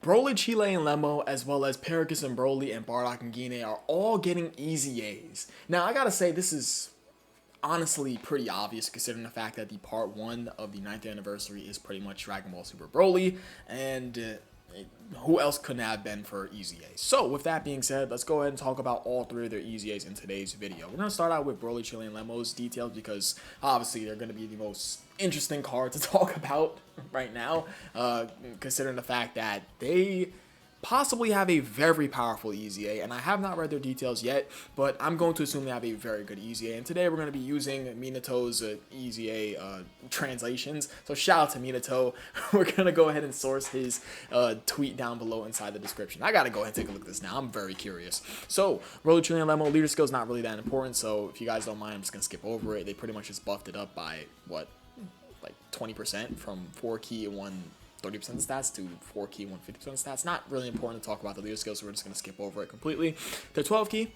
Broly, Chile, and Lemmo, as well as Paragus and Broly and Bardock and Gine are all getting EZAs. Now, I gotta say, this is honestly pretty obvious considering the fact that the part 1 of the 9th anniversary is pretty much Dragon Ball Super Broly, and who else couldn't have been for EZA? So, with that being said, let's go ahead and talk about all 3 of their EZAs in today's video. We're going to start out with Broly, Chile, and Lemmo's details because obviously they're going to be the most interesting card to talk about right now, considering the fact that they possibly have a very powerful EZA, and I have not read their details yet, but I'm going to assume they have a very good EZA, and today we're going to be using Minato's EZA translations, so shout out to Minato. We're going to go ahead and source his tweet down below inside the description. I got to go ahead and take a look at this now, I'm very curious. So, Broly, Chile, and Lemmo, leader skill is not really that important, so if you guys don't mind, I'm just going to skip over it. They pretty much just buffed it up by, what, like 20% from 4 key and 130% stats to 4 key, 150% stats. Not really important to talk about the leader skills, so we're just going to skip over it completely. Their 12 key,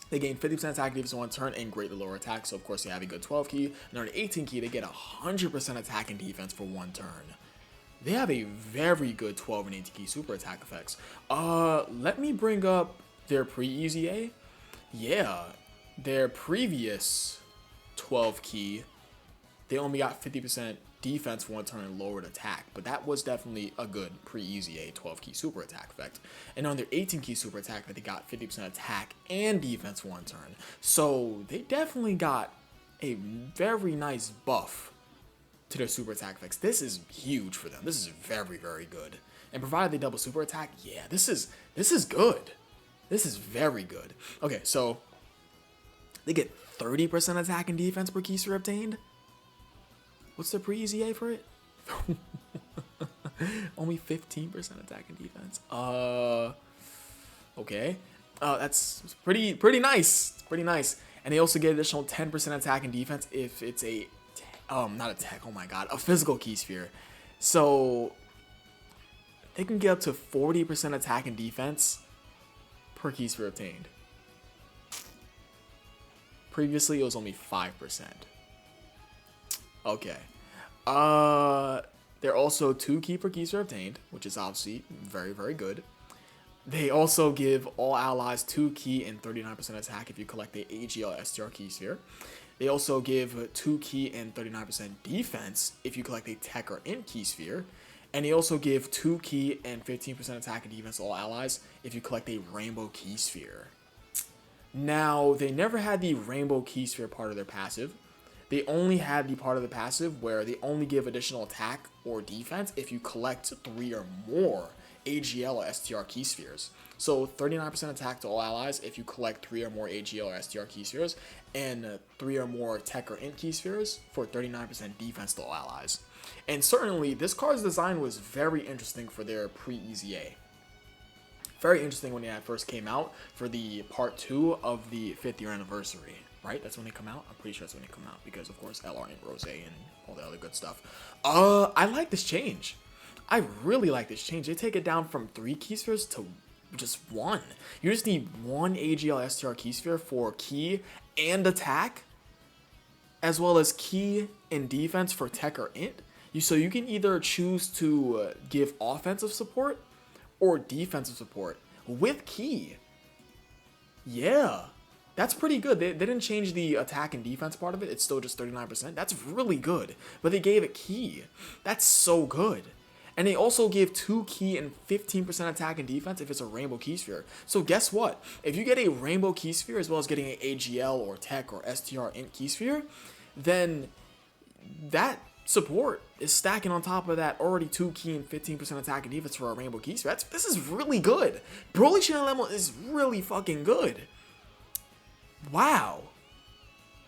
they gain 50% attack defense in 1 turn and greatly lower attack, so of course they have a good 12 key. And on the 18 key, they get 100% attack and defense for 1 turn. They have a very good 12 and 18 key super attack effects. Let me bring up their pre-EZA. Yeah, their previous 12 key, they only got 50% defense for 1 turn and lowered attack, but that was definitely a good pre-EZA 12 key super attack effect. And on their 18 key super attack, they got 50% attack and defense for 1 turn. So they definitely got a very nice buff to their super attack effects. This is huge for them. This is very, very good. And provided they double super attack, yeah, this is good. This is very good. Okay, so they get 30% attack and defense per key sphere obtained. What's the pre-EZA for it? Only 15% attack and defense. Okay. That's pretty nice. Pretty nice. And they also get additional 10% attack and defense if it's a not a tech, oh my god, a physical key sphere. So they can get up to 40% attack and defense per key sphere obtained. Previously it was only 5%. Okay. They're also 2 key per key sphere obtained, which is obviously very, very good. They also give all allies 2 key and 39% attack if you collect the AGL STR key sphere. They also give 2 key and 39% defense if you collect a tech or int key sphere. And they also give 2 key and 15% attack and defense to all allies if you collect a rainbow key sphere. Now, they never had the rainbow key sphere part of their passive. They only had the part of the passive where they only give additional attack or defense if you collect 3 or more AGL or STR key spheres. So 39% attack to all allies if you collect 3 or more AGL or STR key spheres, and 3 or more tech or int key spheres for 39% defense to all allies. And certainly, this card's design was very interesting for their pre-EZA. Very interesting when they first came out for the part 2 of the 5th year anniversary. Right? That's when they come out? I'm pretty sure that's when they come out because, of course, LR and Rose and all the other good stuff. I like this change. I really like this change. They take it down from 3 key spheres to just 1. You just need 1 AGL STR key sphere for key and attack, as well as key and defense for tech or int. So you can either choose to give offensive support or defensive support with key. Yeah. That's pretty good. They didn't change the attack and defense part of it. It's still just 39%. That's really good. But they gave it key. That's so good. And they also give 2 key and 15% attack and defense if it's a rainbow key sphere. So guess what? If you get a rainbow key sphere as well as getting an AGL or tech or STR int key sphere, then that support is stacking on top of that already 2 key and 15% attack and defense for a rainbow key sphere. This is really good. Broly Channel Lemon is really fucking good. Wow,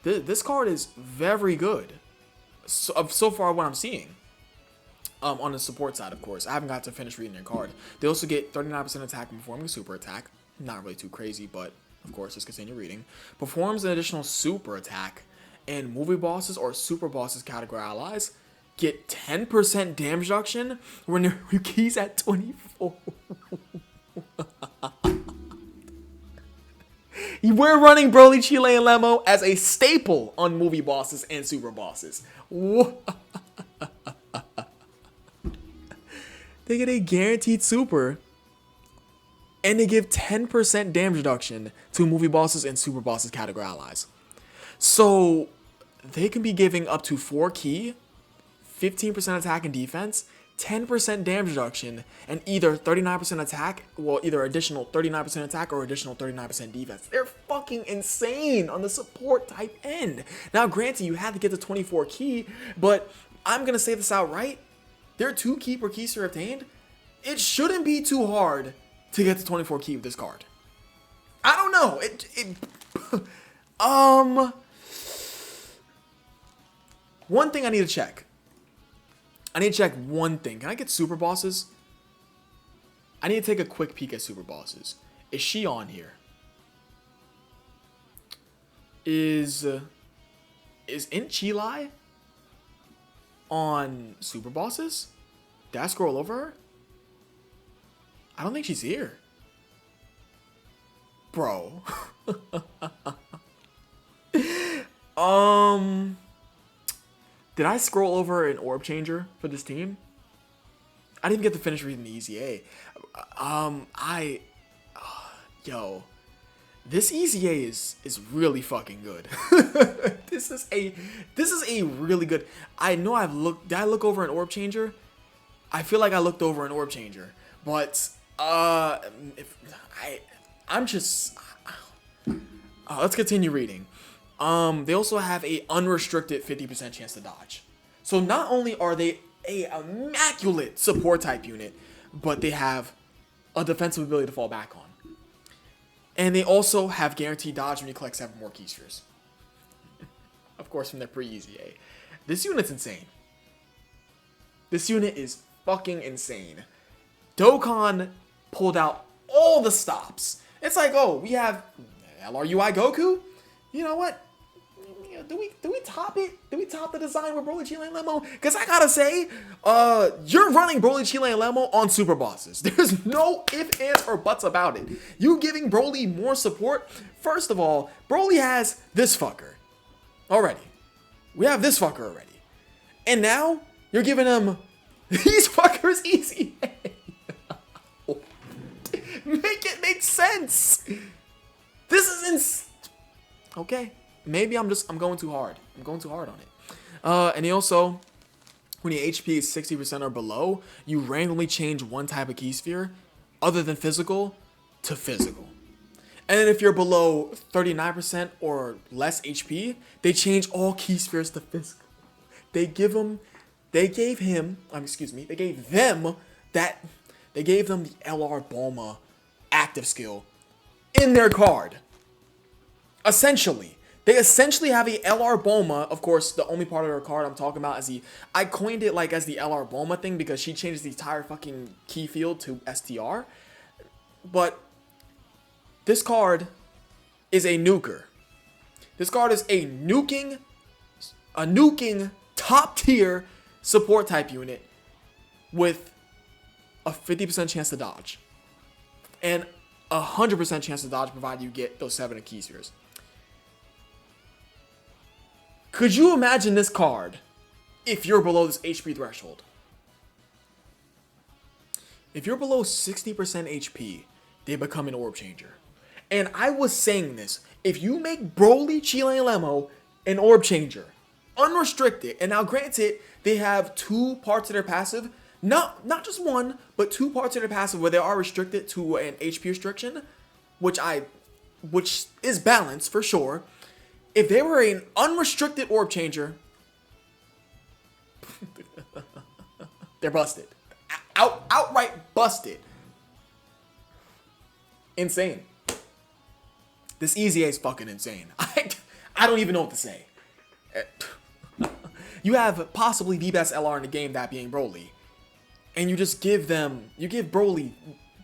this card is very good. So far, what I'm seeing. On the support side, of course, I haven't got to finish reading their card. They also get 39% attack when performing a super attack. Not really too crazy, but of course, let's continue reading. Performs an additional super attack, and movie bosses or super bosses category allies get 10% damage reduction when their keys at 24. We're running Broly, Chile, and Lemmo as a staple on movie bosses and super bosses. They they get a guaranteed super, and they give 10% damage reduction to movie bosses and super bosses category allies. So they can be giving up to 4 key, 15% attack and defense, 10% damage reduction, and either 39% attack, well, either additional 39% attack or additional 39% defense. They're fucking insane on the support type end. Now, granted, you had to get to 24 key, but I'm going to say this outright. There are 2 key per key sphere obtained. It shouldn't be too hard to get to 24 key with this card. I don't know. One thing I need to check. I need to check one thing. Can I get super bosses? I need to take a quick peek at super bosses. Is she on here? Is Inchilai on super bosses? Did I scroll over her? I don't think she's here. Bro. Did I scroll over an orb changer for this team? I didn't even get to finish reading the EZA. This EZA is really fucking good. This is a really good. I know did I look over an orb changer? I feel like I looked over an orb changer, but let's continue reading. They also have a unrestricted 50% chance to dodge. So not only are they a immaculate support type unit, but they have a defensive ability to fall back on. And they also have guaranteed dodge when you collect 7 more key spheres. Of course, from their pre-EZA. This unit's insane. This unit is fucking insane. Dokkan pulled out all the stops. It's like, oh, we have LRUI Goku? You know what? Do we top it? Do we top the design with Broly, Chile, and Lemo? Because I gotta say, you're running Broly, Chile, and Lemo on super bosses. There's no ifs, ands, or buts about it. You giving Broly more support? First of all, Broly has this fucker already. We have this fucker already. And now, you're giving him these fuckers easy. Make it make sense. This is okay. Maybe I'm going too hard. I'm going too hard on it. And he also, when your HP is 60% or below, you randomly change one type of key sphere, other than physical, to physical. And then if you're below 39% or less HP, they change all key spheres to physical. They gave them the LR Bulma active skill in their card. They essentially have a LR Bulma. Of course, the only part of her card I'm talking about is I coined it like as the LR Bulma thing because she changes the entire fucking key field to STR. But this card is a nuker. This card is a nuking top tier support type unit with a 50% chance to dodge and 100% chance to dodge provided you get those 7 key spheres. Could you imagine this card if you're below this HP threshold? If you're below 60% HP, they become an orb changer. And I was saying this, if you make Broly, Chile, and Lemo an orb changer, unrestricted, and now granted, they have 2 parts of their passive, not just one, but 2 parts of their passive where they are restricted to an HP restriction, which is balanced for sure. If they were an unrestricted orb changer, they're busted. Outright busted. Insane. This EZA is fucking insane. I don't even know what to say. You have possibly the best LR in the game, that being Broly. And you just give Broly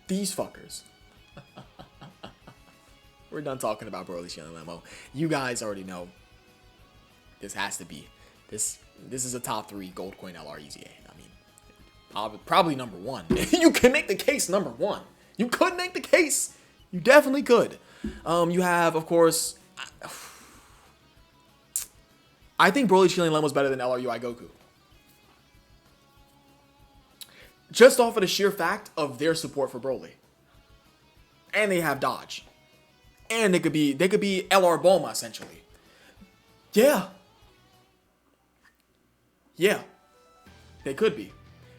these fuckers. We're done talking about Broly, Chile, and Lemo. You guys already know. This has to be. This is a top 3 gold coin LR EZA. I mean, probably number 1. You can make the case number 1. You could make the case. You definitely could. You have, of course, I think Broly, Chile, and Lemo is better than LRUI Goku. just off of the sheer fact of their support for Broly. And they have dodge. And they could be LR Bulma essentially. Yeah. Yeah. They could be.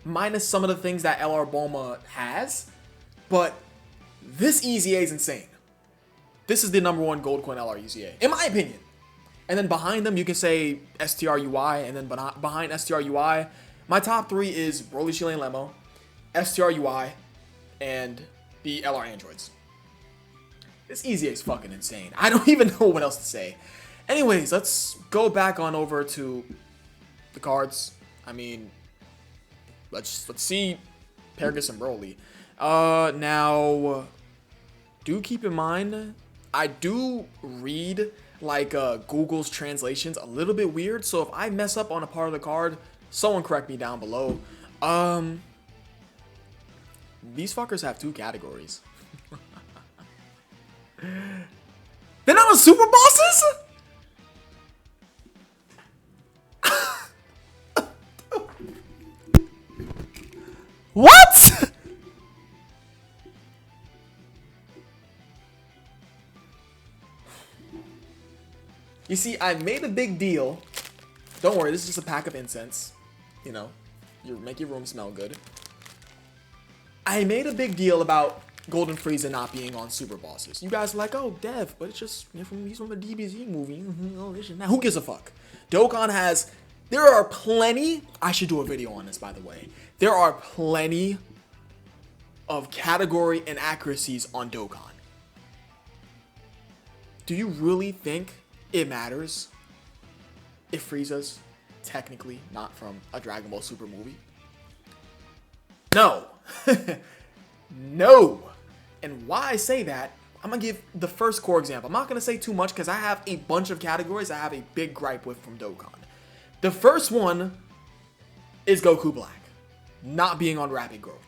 Minus some of the things that LR Bulma has, but this EZA is insane. This is the #1 Gold Coin LR EZA, in my opinion. And then behind them, you can say STRUI, and then behind STRUI, my top 3 is Broly, Chile, and Lemo, STRUI, and the LR Androids. This EZA is fucking insane. I don't even know what else to say. Anyways, let's go back on over to the cards. I mean, let's see Paragus and Broly. Now, do keep in mind, I do read like Google's translations a little bit weird, so if I mess up on a part of the card, someone correct me down below. These fuckers have 2 categories. They're not on super bosses? What? You see, I made a big deal. Don't worry, this is just a pack of incense. You know, you make your room smell good. I made a big deal about Golden Frieza not being on super bosses. You guys are like, oh, Dev, but it's just he's from a DBZ movie. Oh, this and that. Who gives a fuck? Dokkan has. There are plenty. I should do a video on this, by the way. There are plenty of category inaccuracies on Dokkan. Do you really think it matters if Frieza's technically not from a Dragon Ball Super movie? No. No. And why I say that, I'm going to give the first core example. I'm not going to say too much because I have a bunch of categories I have a big gripe with from Dokkan. The first one is Goku Black not being on Rapid Growth.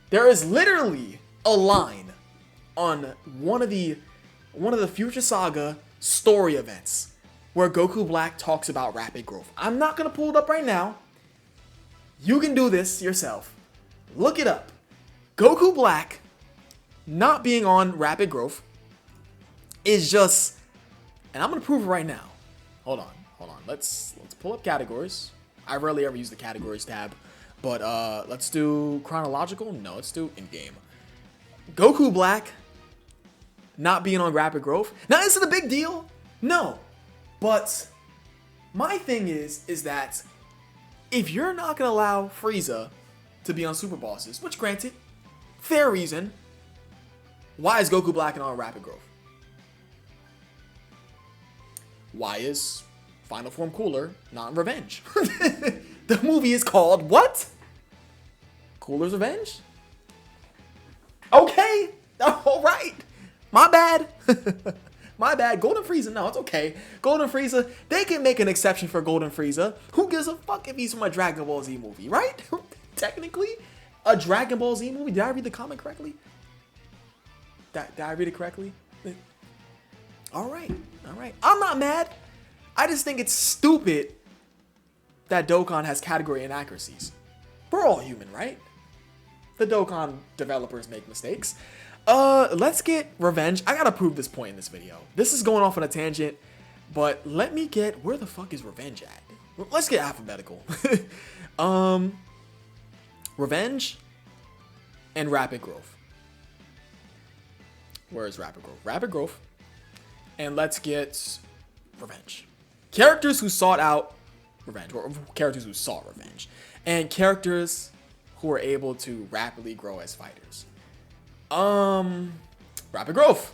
There is literally a line on one of the Future Saga story events where Goku Black talks about Rapid Growth. I'm not going to pull it up right now. You can do this yourself. Look it up. Goku Black not being on Rapid Growth is just, and I'm going to prove it right now. Hold on. Let's pull up categories. I rarely ever use the categories tab, but let's do chronological. No, let's do in-game. Goku Black not being on Rapid Growth. Now, is it a big deal? No. But my thing is that if you're not going to allow Frieza to be on Super Bosses, which granted, fair reason, why is Goku Black on Rapid Growth? Why is Final Form Cooler not in Revenge? The movie is called what? Cooler's Revenge? Okay. All right. My bad. My bad. Golden Frieza, no, it's okay. Golden Frieza, they can make an exception for Golden Frieza. Who gives a fuck if he's from a Dragon Ball Z movie, right? Technically, a Dragon Ball Z movie. Did I read the comment correctly? Did I read it correctly? All right. I'm not mad. I just think it's stupid that Dokkan has category inaccuracies. We're all human, right? The Dokkan developers make mistakes. Let's get Revenge. I gotta prove this point in this video. This is going off on a tangent, but let me get, where the fuck is Revenge at? Let's get alphabetical. Revenge and Rapid Growth. Where is Rapid Growth? Rapid Growth. And let's get Revenge. Characters who sought out revenge, or characters who sought revenge, and characters who are able to rapidly grow as fighters. Rapid Growth.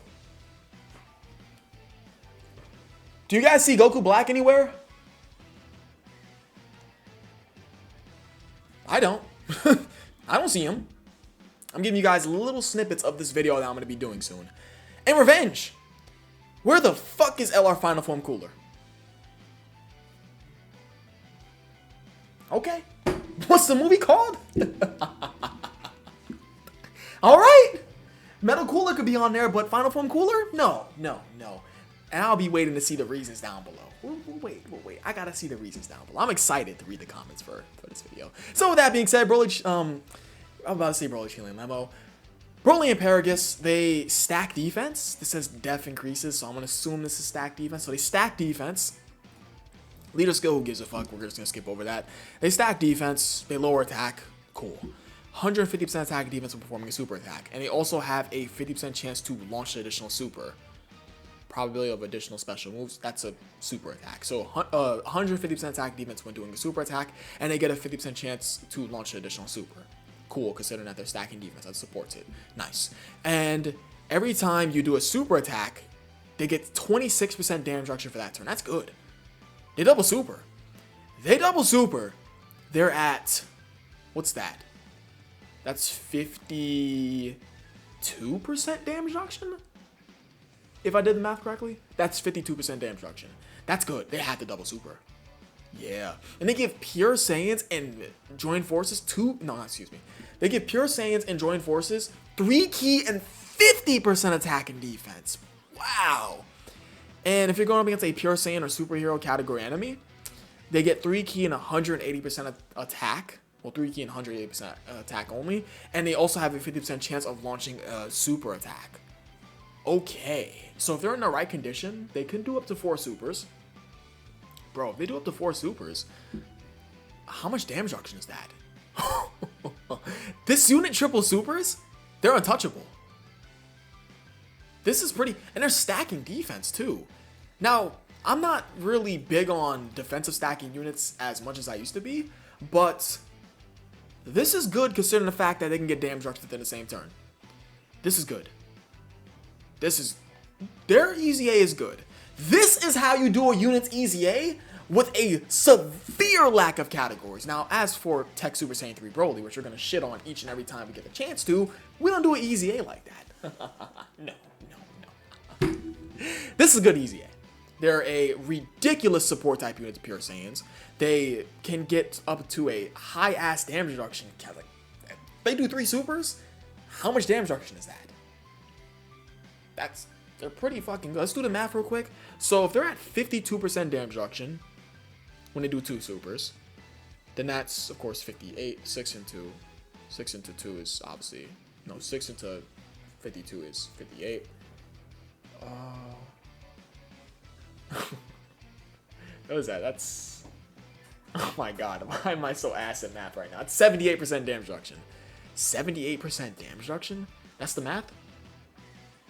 Do you guys see Goku Black anywhere? I don't. I don't see him. I'm giving you guys little snippets of this video that I'm going to be doing soon. And Revenge. Where the fuck is LR Final Form Cooler? Okay. What's the movie called? All right. Metal Cooler could be on there, but Final Form Cooler? No. And I'll be waiting to see the reasons down below. Wait. I gotta see the reasons down below. I'm excited to read the comments for this video. So with that being said, I'm about to say Broly, Chile, and Lemo. Broly and Paragus, they stack defense. This says def increases, so I'm gonna assume this is stack defense. So they stack defense. Leader skill, who gives a fuck? We're just gonna skip over that. They stack defense, they lower attack, cool. 150% attack and defense when performing a super attack. And they also have a 50% chance to launch an additional super. Probability of additional special moves, that's a super attack. So 150% attack defense when doing a super attack, and they get a 50% chance to launch an additional super. Cool, considering that they're stacking defense, that supports it. Nice. And every time you do a super attack, they get 26% damage reduction for that turn. That's good. They double super. They're at, what's that? That's 52% damage reduction? If I did the math correctly, that's 52% damage reduction. That's good. They had to double super. Yeah. And they give Pure Saiyans and Join Forces They give Pure Saiyans and Join Forces 3 key and 50% attack and defense. Wow. And if you're going up against a Pure Saiyan or superhero category enemy, they get 3 key and 180% attack. Well, 3 key and 180% attack only. And they also have a 50% chance of launching a super attack. Okay. So if they're in the right condition, they can do up to 4 supers. Bro, if they do up to 4 supers, how much damage reduction is that? This unit triple supers, they're untouchable. This is pretty, and they're stacking defense too. Now, I'm not really big on defensive stacking units as much as I used to be, but this is good considering the fact that they can get damage reduction within the same turn. This is good. Their EZA is good. This is how you do a unit's EZA with a severe lack of categories. Now, as for Tech Super Saiyan 3 Broly, which we're going to shit on each and every time we get the chance to, we don't do an EZA like that. No. This is good EZA. They're a ridiculous support type unit to Pure Saiyans. They can get up to a high-ass damage reduction. They do 3 supers? How much damage reduction is that? They're pretty fucking good. Let's do the math real quick. So if they're at 52% damage reduction when they do 2 supers, then that's, of course, 58. 6 into 2 is obviously... No, 6 into 52 is 58. What is that? That's... Oh my god, why am I so ass at math right now? It's 78% damage reduction. 78% damage reduction? That's the math?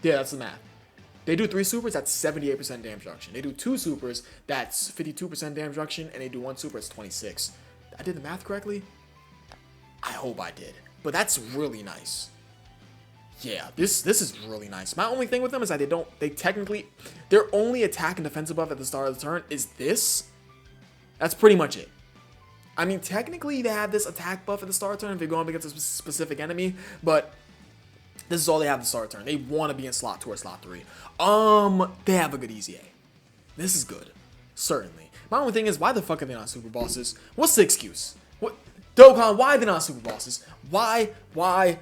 Yeah, that's the math. They do 3 supers, that's 78% damage reduction. They do 2 supers, that's 52% damage reduction, and they do 1 super, it's 26. I did the math correctly? I hope I did. But that's really nice. Yeah, this is really nice. My only thing with them is that their only attack and defensive buff at the start of the turn is this. That's pretty much it. I mean, technically they have this attack buff at the start of the turn if you're going up against a specific enemy, but this is all they have at the start of the turn. They want to be in slot 2 or slot 3. They have a good EZA. This is good. Certainly. My only thing is, why the fuck are they not super bosses? What's the excuse? What? Dokkan, why are they not super bosses? Why? What?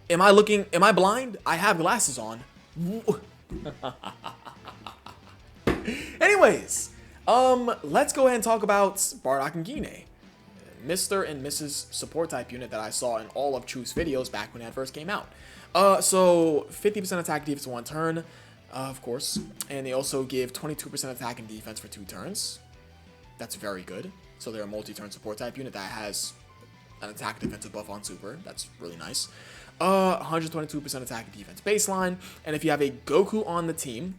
Am I blind? I have glasses on. Anyways, let's go ahead and talk about Bardock and Gine. Mr. and Mrs. support type unit that I saw in all of Truth's videos back when it first came out. So 50% attack defense 1 turn, of course, and they also give 22% attack and defense for 2 turns. That's very good. So they're a multi-turn support type unit that has an attack defensive buff on super. That's really nice. 122% attack and defense baseline, and if you have a Goku on the team,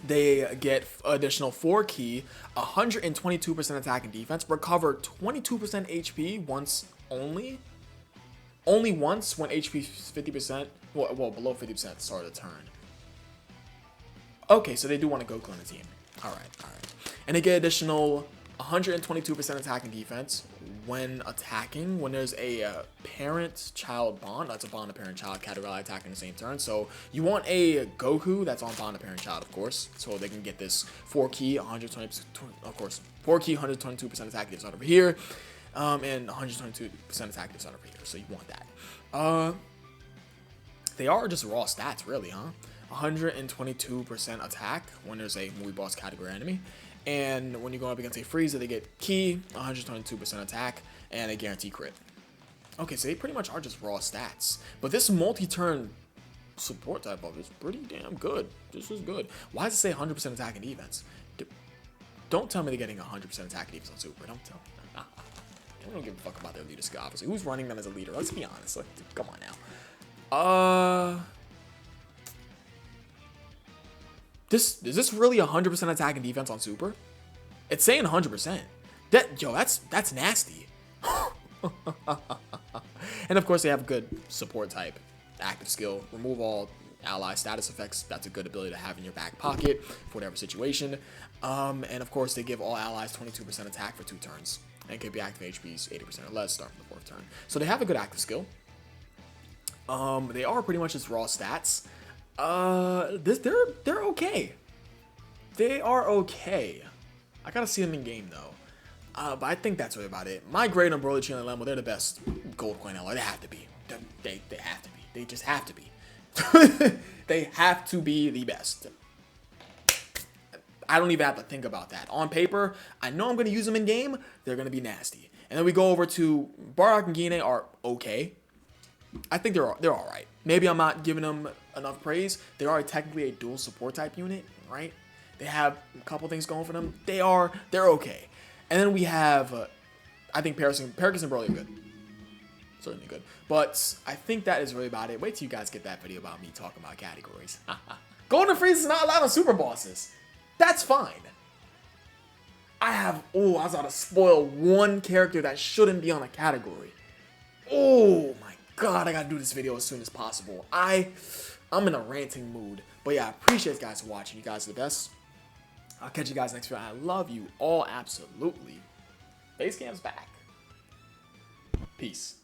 they get additional 4 key, 122% attack and defense, recover 22% HP once only once when HP is 50%, well, below 50% at the start of the turn. Okay, so they do want a Goku on the team. Alright. And they get additional 122% attack and defense when attacking, when there's a parent-child bond. That's a bond of parent-child category attack in the same turn. So you want a Goku that's on bond of parent-child, of course, so they can get this 4 key, 120%, of course, 4 key, 122% attack defense over here, and 122% attack defense over here. So you want that. They are just raw stats, really, huh? 122% attack when there's a movie boss category enemy. And when you go up against a Frieza, they get key, 122% attack, and a guarantee crit. Okay, so they pretty much are just raw stats. But this multi-turn support type buff is pretty damn good. This is good. Why does it say 100% attack and defense? Don't tell me they're getting 100% attack and defense on Super. Don't tell me. I don't give a fuck about their leader skill, obviously. Who's running them as a leader? Let's be honest. Like, come on now. Is this really 100% attack and defense on Super? It's saying 100%. That's nasty. And of course, they have good support type, active skill, remove all ally status effects. That's a good ability to have in your back pocket for whatever situation. And of course, they give all allies 22% attack for 2 turns, and can be active HPs 80% or less starting from the 4th turn. So they have a good active skill. They are pretty much just raw stats. They're okay. They are okay. I gotta see them in game though. But I think that's really about it. My grade on Broly, Chien, and Lemon, they're the best gold coin ally. They have to be. They have to be. They just have to be. They have to be the best. I don't even have to think about that. On paper, I know I'm going to use them in game. They're going to be nasty. And then we go over to Bardock and Gine are okay. I think they're all right. Maybe I'm not giving them enough praise. They are technically a dual support type unit, right? They have a couple things going for them. They're okay. And then we have, I think Paragus and Broly are good. Certainly good. But I think that is really about it. Wait till you guys get that video about me talking about categories. Golden Freeze is not allowed on super bosses. That's fine. I was about to spoil one character that shouldn't be on a category. Oh my god, I gotta do this video as soon as possible. I'm in a ranting mood. But yeah, I appreciate you guys for watching. You guys are the best. I'll catch you guys next video. I love you all absolutely. Base Camp's back. Peace.